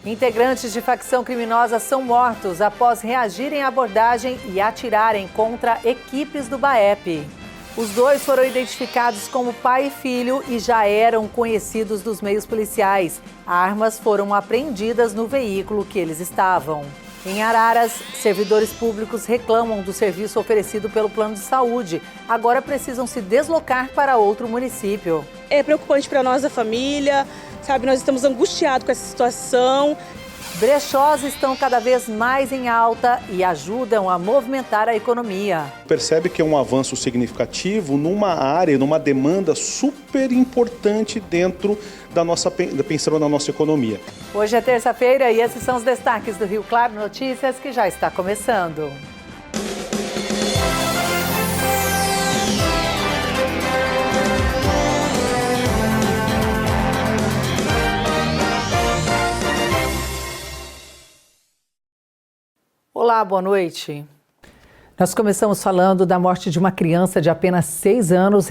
Integrantes de facção criminosa são mortos após reagirem à abordagem e atirarem contra equipes do BAEP. Os dois foram identificados como pai e filho e já eram conhecidos dos meios policiais. Armas foram apreendidas no veículo que eles estavam. Em Araras, servidores públicos reclamam do serviço oferecido pelo plano de saúde. Agora precisam se deslocar para outro município. É preocupante para nós da família, sabe? Nós estamos angustiados com essa situação. Brechós estão cada vez mais em alta e ajudam a movimentar a economia. Percebe que é um avanço significativo numa área, numa demanda super importante dentro pensando na nossa economia. Hoje é terça-feira e esses são os destaques do Rio Claro Notícias, que já está começando. Olá, boa noite. Nós começamos falando da morte de uma criança de apenas 6 anos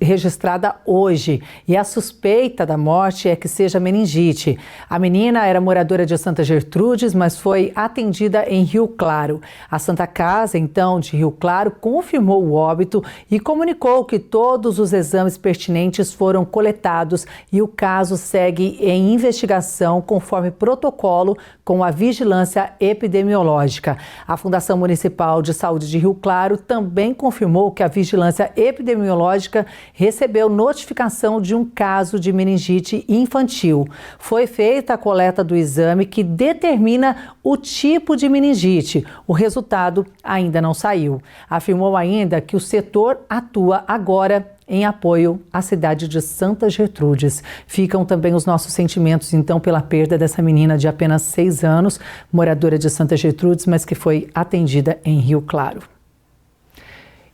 registrada hoje. E a suspeita da morte é que seja meningite. A menina era moradora de Santa Gertrudes, mas foi atendida em Rio Claro. A Santa Casa, então, de Rio Claro, confirmou o óbito e comunicou que todos os exames pertinentes foram coletados e o caso segue em investigação conforme protocolo com a vigilância epidemiológica. A Fundação Municipal de Saúde de Rio Claro também confirmou que a vigilância epidemiológica recebeu notificação de um caso de meningite infantil. Foi feita a coleta do exame que determina o tipo de meningite. O resultado ainda não saiu. Afirmou ainda que o setor atua agora em apoio à cidade de Santa Gertrudes. Ficam também os nossos sentimentos, então, pela perda dessa menina de apenas 6 anos, moradora de Santa Gertrudes, mas que foi atendida em Rio Claro.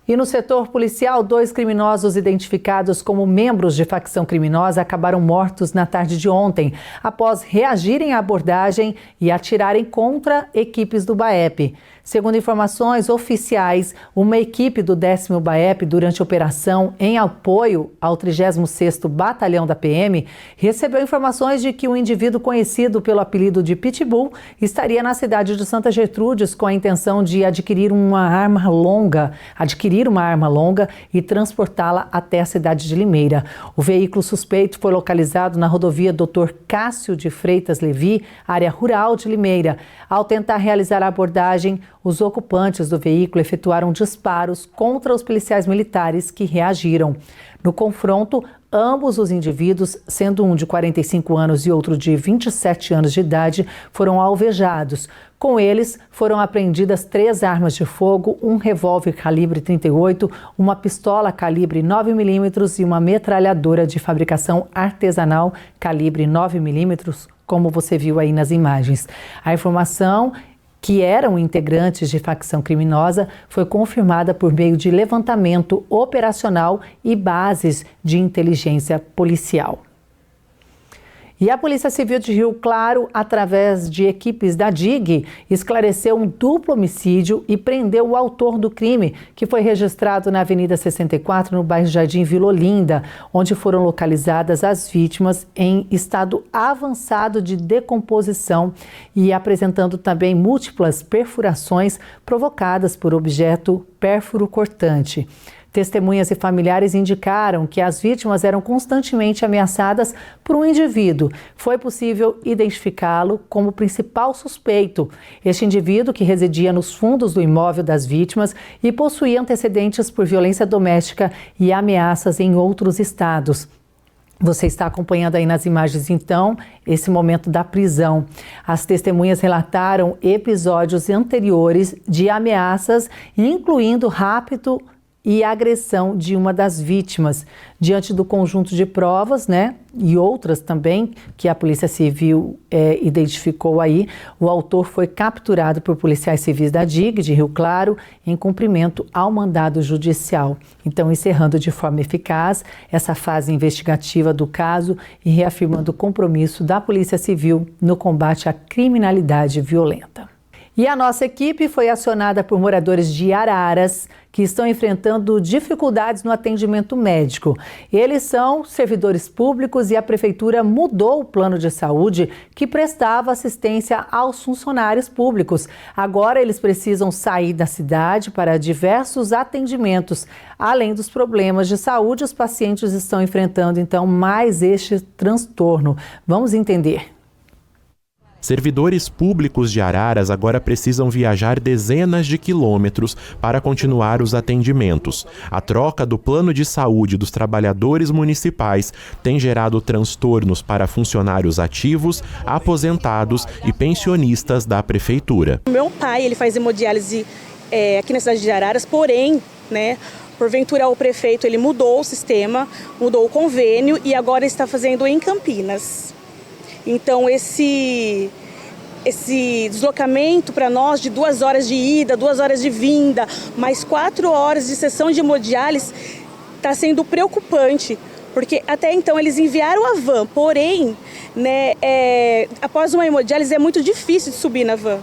E no setor policial, 2 criminosos identificados como membros de facção criminosa acabaram mortos na tarde de ontem, após reagirem à abordagem e atirarem contra equipes do BAEP. Segundo informações oficiais, uma equipe do 10º BAEP, durante a operação em apoio ao 36º Batalhão da PM, recebeu informações de que um indivíduo conhecido pelo apelido de Pitbull estaria na cidade de Santa Gertrudes com a intenção de adquirir uma arma longa e transportá-la até a cidade de Limeira. O veículo suspeito foi localizado na rodovia Dr. Cássio de Freitas Levi, área rural de Limeira. Ao tentar realizar a abordagem, os ocupantes do veículo efetuaram disparos contra os policiais militares que reagiram. No confronto, ambos os indivíduos, sendo um de 45 anos e outro de 27 anos de idade, foram alvejados. Com eles, foram apreendidas 3 armas de fogo, um revólver calibre 38, uma pistola calibre 9mm e uma metralhadora de fabricação artesanal calibre 9mm, como você viu aí nas imagens. A informação que eram integrantes de facção criminosa foi confirmada por meio de levantamento operacional e bases de inteligência policial. E a Polícia Civil de Rio Claro, através de equipes da DIG, esclareceu um duplo homicídio e prendeu o autor do crime, que foi registrado na Avenida 64, no bairro Jardim Vila Olinda, onde foram localizadas as vítimas em estado avançado de decomposição e apresentando também múltiplas perfurações provocadas por objeto pérfuro cortante. Testemunhas e familiares indicaram que as vítimas eram constantemente ameaçadas por um indivíduo. Foi possível identificá-lo como principal suspeito. Este indivíduo, que residia nos fundos do imóvel das vítimas e possuía antecedentes por violência doméstica e ameaças em outros estados. Você está acompanhando aí nas imagens, então, esse momento da prisão. As testemunhas relataram episódios anteriores de ameaças, incluindo rapto e agressão de uma das vítimas. Diante do conjunto de provas, e outras também que a Polícia Civil identificou aí, o autor foi capturado por policiais civis da DIG de Rio Claro em cumprimento ao mandado judicial. Então, encerrando de forma eficaz essa fase investigativa do caso e reafirmando o compromisso da Polícia Civil no combate à criminalidade violenta. E a nossa equipe foi acionada por moradores de Araras que estão enfrentando dificuldades no atendimento médico. Eles são servidores públicos e a prefeitura mudou o plano de saúde que prestava assistência aos funcionários públicos. Agora eles precisam sair da cidade para diversos atendimentos. Além dos problemas de saúde, os pacientes estão enfrentando então mais este transtorno. Vamos entender. Servidores públicos de Araras agora precisam viajar dezenas de quilômetros para continuar os atendimentos. A troca do plano de saúde dos trabalhadores municipais tem gerado transtornos para funcionários ativos, aposentados e pensionistas da prefeitura. Meu pai, ele faz hemodiálise aqui na cidade de Araras, porém, porventura o prefeito ele mudou o sistema, mudou o convênio e agora está fazendo em Campinas. Então esse deslocamento para nós de 2 horas de ida, 2 horas de vinda, mais 4 horas de sessão de hemodiálise está sendo preocupante, porque até então eles enviaram a van, porém, após uma hemodiálise é muito difícil de subir na van.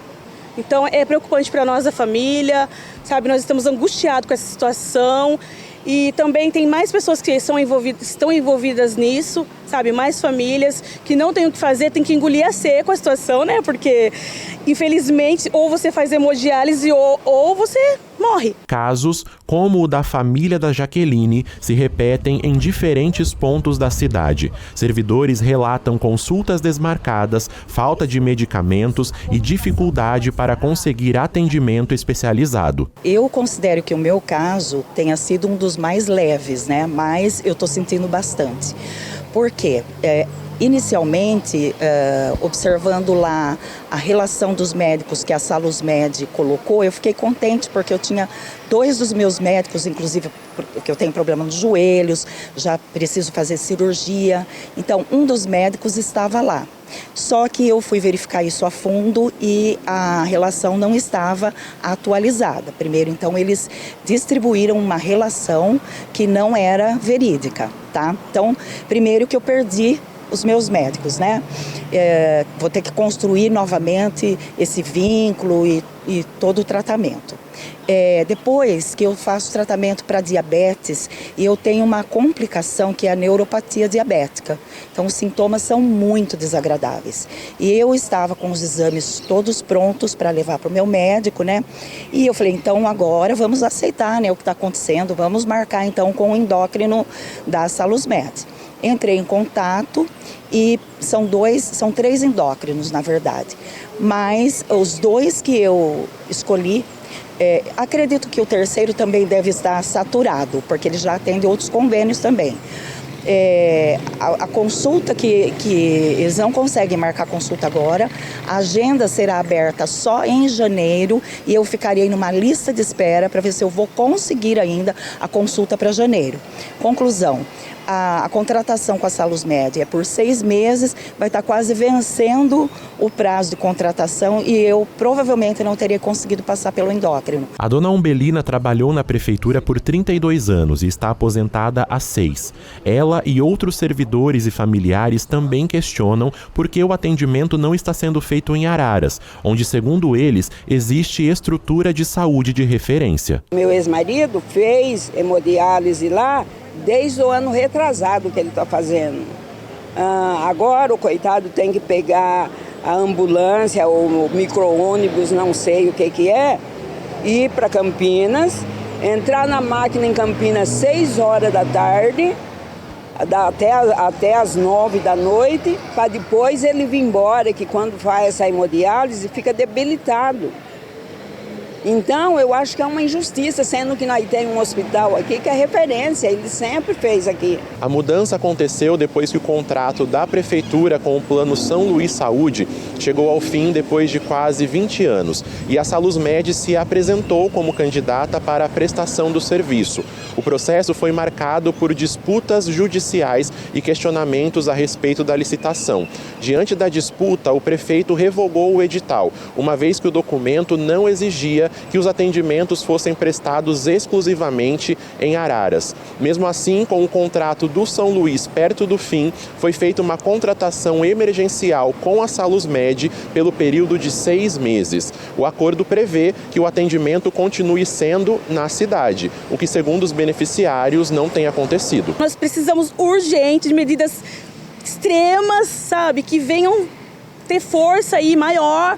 Então é preocupante para nós, a família, nós estamos angustiados com essa situação. E também tem mais pessoas que estão envolvidas nisso, mais famílias que não têm o que fazer, tem que engolir a seco a situação, porque infelizmente ou você faz hemodiálise ou você morre. Casos como o da família da Jaqueline se repetem em diferentes pontos da cidade. Servidores relatam consultas desmarcadas, falta de medicamentos e dificuldade para conseguir atendimento especializado. Eu considero que o meu caso tenha sido um dos mais leves, mas eu estou sentindo bastante. Por quê? Inicialmente, observando lá a relação dos médicos que a SalusMed colocou, eu fiquei contente porque eu tinha 2 dos meus médicos, inclusive porque eu tenho problema nos joelhos, já preciso fazer cirurgia, então um dos médicos estava lá. Só que eu fui verificar isso a fundo e a relação não estava atualizada. Primeiro, então, eles distribuíram uma relação que não era verídica, tá? Então, primeiro que eu perdi os meus médicos, vou ter que construir novamente esse vínculo e todo o tratamento. Depois que eu faço tratamento para diabetes, e eu tenho uma complicação que é a neuropatia diabética. Então os sintomas são muito desagradáveis. E eu estava com os exames todos prontos para levar para o meu médico, E eu falei, então agora vamos aceitar, o que está acontecendo, vamos marcar então com o endócrino da SalusMed. Entrei em contato e são 3 endócrinos, na verdade. Mas os 2 que eu escolhi, acredito que o terceiro também deve estar saturado, porque ele já atende outros convênios também. A consulta que eles não conseguem marcar consulta agora, a agenda será aberta só em janeiro e eu ficarei numa lista de espera para ver se eu vou conseguir ainda a consulta para janeiro. Conclusão. A contratação com a SalusMed é por 6 meses, vai estar quase vencendo o prazo de contratação e eu provavelmente não teria conseguido passar pelo endócrino. A dona Umbelina trabalhou na prefeitura por 32 anos e está aposentada há 6. Ela e outros servidores e familiares também questionam por que o atendimento não está sendo feito em Araras, onde, segundo eles, existe estrutura de saúde de referência. Meu ex-marido fez hemodiálise lá desde o ano retrasado que ele está fazendo. Agora o coitado tem que pegar a ambulância ou o micro-ônibus, não sei o que é, ir para Campinas, entrar na máquina em Campinas 6 horas da tarde, até as 9 da noite, para depois ele vir embora, que quando faz essa hemodiálise fica debilitado. Então, eu acho que é uma injustiça, sendo que nós temos um hospital aqui que é referência, ele sempre fez aqui. A mudança aconteceu depois que o contrato da prefeitura com o Plano São Luís Saúde chegou ao fim depois de quase 20 anos. E a SalusMed se apresentou como candidata para a prestação do serviço. O processo foi marcado por disputas judiciais e questionamentos a respeito da licitação. Diante da disputa, o prefeito revogou o edital, uma vez que o documento não exigia que os atendimentos fossem prestados exclusivamente em Araras. Mesmo assim, com o contrato do São Luís perto do fim, foi feita uma contratação emergencial com a SalusMed Med pelo período de 6 meses. O acordo prevê que o atendimento continue sendo na cidade, o que, segundo os beneficiários, não tem acontecido. Nós precisamos urgente de medidas extremas, sabe, que venham ter força aí maior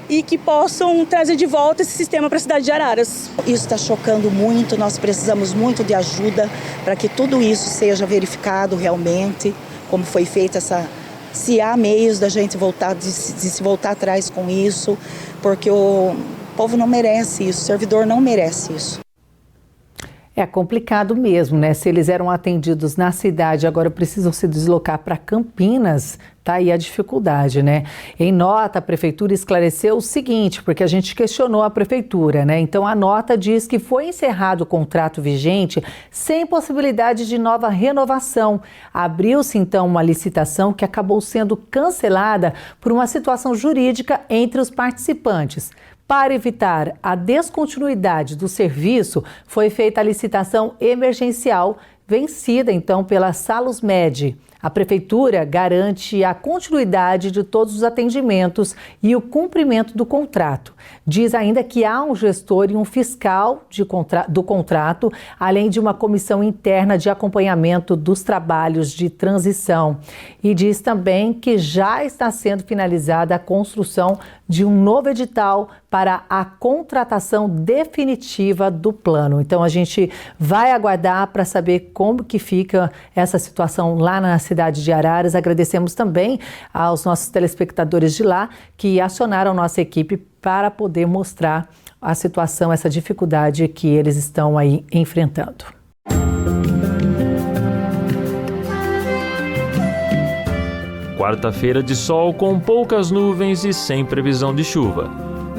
e que possam trazer de volta esse sistema para a cidade de Araras. Isso está chocando muito, nós precisamos muito de ajuda para que tudo isso seja verificado realmente, como foi feita se há meios da gente voltar, de se voltar atrás com isso, porque o povo não merece isso, o servidor não merece isso. É complicado mesmo, né? Se eles eram atendidos na cidade, agora precisam se deslocar para Campinas, tá aí a dificuldade, né? Em nota, a prefeitura esclareceu o seguinte, porque a gente questionou a prefeitura, né? Então a nota diz que foi encerrado o contrato vigente sem possibilidade de nova renovação. Abriu-se então uma licitação que acabou sendo cancelada por uma situação jurídica entre os participantes. Para evitar a descontinuidade do serviço, foi feita a licitação emergencial, vencida então pela Salus Med. A prefeitura garante a continuidade de todos os atendimentos e o cumprimento do contrato. Diz ainda que há um gestor e um fiscal do contrato, além de uma comissão interna de acompanhamento dos trabalhos de transição. E diz também que já está sendo finalizada a construção de um novo edital para a contratação definitiva do plano. Então a gente vai aguardar para saber como que fica essa situação lá na cidade de Araras. Agradecemos também aos nossos telespectadores de lá que acionaram nossa equipe para poder mostrar a situação, essa dificuldade que eles estão aí enfrentando. Quarta-feira de sol com poucas nuvens e sem previsão de chuva.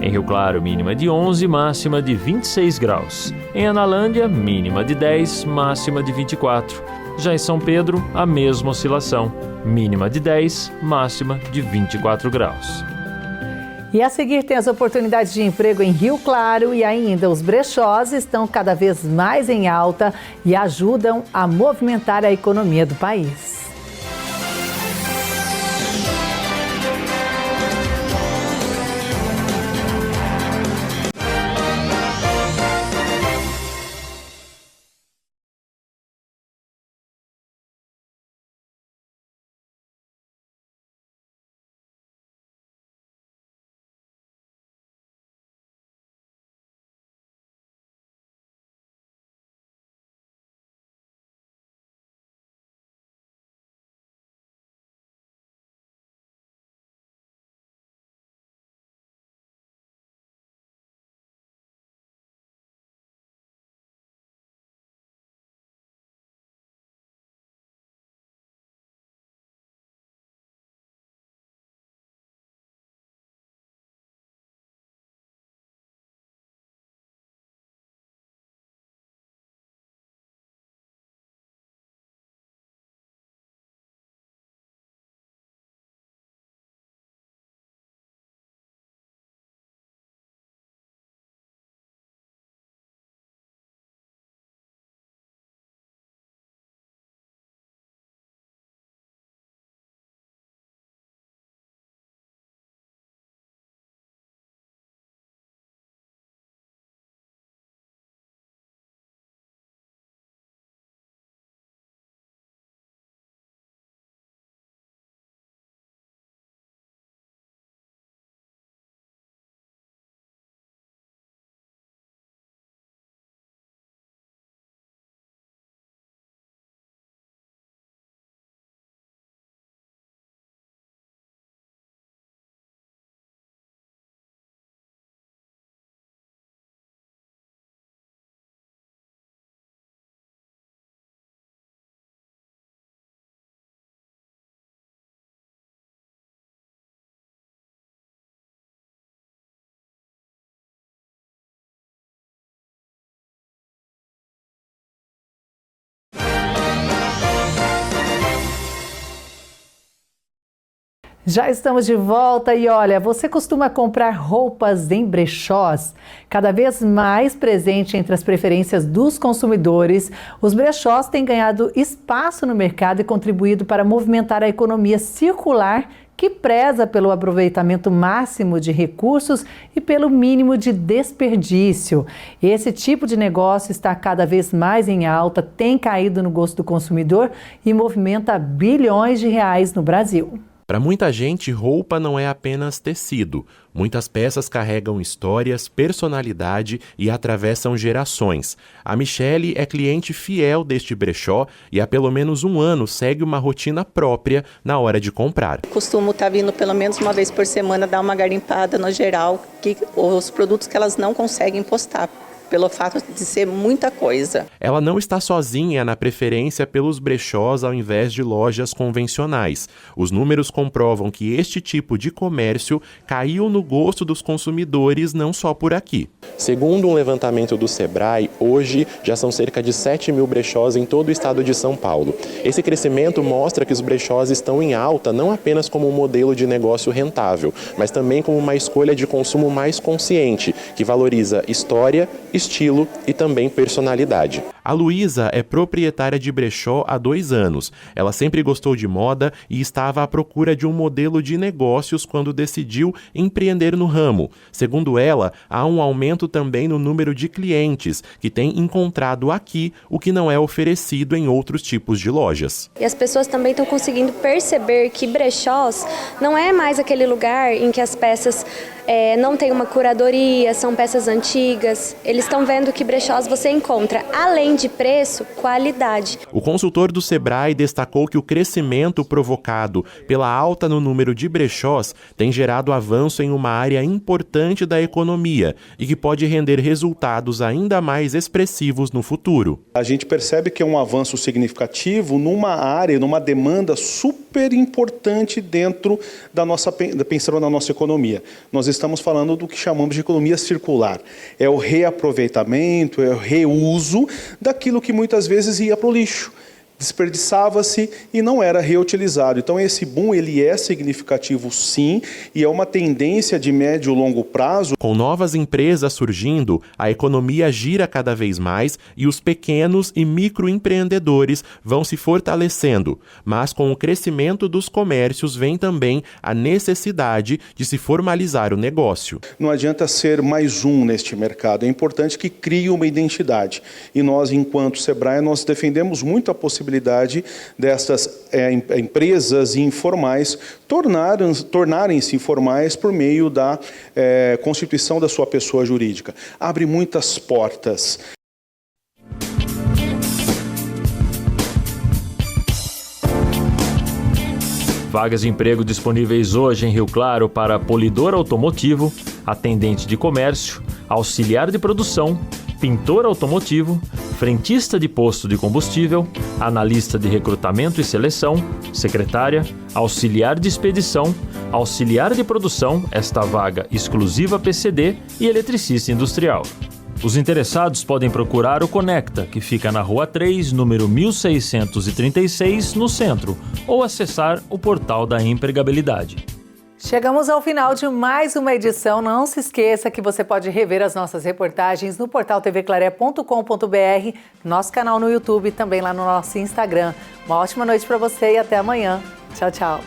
Em Rio Claro, mínima de 11, máxima de 26 graus. Em Analândia, mínima de 10, máxima de 24. Já em São Pedro, a mesma oscilação. Mínima de 10, máxima de 24 graus. E a seguir tem as oportunidades de emprego em Rio Claro e ainda os brechós estão cada vez mais em alta e ajudam a movimentar a economia do país. Já estamos de volta e olha, você costuma comprar roupas em brechós? Cada vez mais presente entre as preferências dos consumidores, os brechós têm ganhado espaço no mercado e contribuído para movimentar a economia circular que preza pelo aproveitamento máximo de recursos e pelo mínimo de desperdício. Esse tipo de negócio está cada vez mais em alta, tem caído no gosto do consumidor e movimenta bilhões de reais no Brasil. Para muita gente, roupa não é apenas tecido. Muitas peças carregam histórias, personalidade e atravessam gerações. A Michele é cliente fiel deste brechó e há pelo menos um ano segue uma rotina própria na hora de comprar. Costumo estar vindo pelo menos uma vez por semana dar uma garimpada no geral, os produtos que elas não conseguem postar, pelo fato de ser muita coisa. Ela não está sozinha na preferência pelos brechós ao invés de lojas convencionais. Os números comprovam que este tipo de comércio caiu no gosto dos consumidores não só por aqui. Segundo um levantamento do Sebrae, hoje já são cerca de 7 mil brechós em todo o estado de São Paulo. Esse crescimento mostra que os brechós estão em alta não apenas como um modelo de negócio rentável, mas também como uma escolha de consumo mais consciente, que valoriza história, estilo e também personalidade. A Luísa é proprietária de brechó há 2 anos. Ela sempre gostou de moda e estava à procura de um modelo de negócios quando decidiu empreender no ramo. Segundo ela, há um aumento também no número de clientes que têm encontrado aqui o que não é oferecido em outros tipos de lojas. E as pessoas também estão conseguindo perceber que brechós não é mais aquele lugar em que as peças não tem uma curadoria, são peças antigas. Eles estão vendo que brechós você encontra, além de preço, qualidade. O consultor do Sebrae destacou que o crescimento provocado pela alta no número de brechós tem gerado avanço em uma área importante da economia e que pode render resultados ainda mais expressivos no futuro. A gente percebe que é um avanço significativo numa área, numa demanda super importante dentro pensando na nossa economia. Nós estamos falando do que chamamos de economia circular. É o reaproveitamento, é o reuso daquilo que muitas vezes ia para o lixo. Desperdiçava-se e não era reutilizado. Então esse boom ele é significativo sim e é uma tendência de médio e longo prazo. Com novas empresas surgindo, a economia gira cada vez mais e os pequenos e microempreendedores vão se fortalecendo. Mas com o crescimento dos comércios vem também a necessidade de se formalizar o negócio. Não adianta ser mais um neste mercado, é importante que crie uma identidade. E nós, enquanto Sebrae, nós defendemos muito a possibilidade dessas empresas informais tornarem-se informais por meio da constituição da sua pessoa jurídica. Abre muitas portas. Vagas de emprego disponíveis hoje em Rio Claro para polidor automotivo, atendente de comércio, auxiliar de produção, pintor automotivo, frentista de posto de combustível, analista de recrutamento e seleção, secretária, auxiliar de expedição, auxiliar de produção, esta vaga exclusiva PCD e eletricista industrial. Os interessados podem procurar o Conecta, que fica na Rua 3, número 1636, no centro, ou acessar o portal da empregabilidade. Chegamos ao final de mais uma edição. Não se esqueça que você pode rever as nossas reportagens no portal tvclaré.com.br, nosso canal no YouTube e também lá no nosso Instagram. Uma ótima noite para você e até amanhã. Tchau, tchau.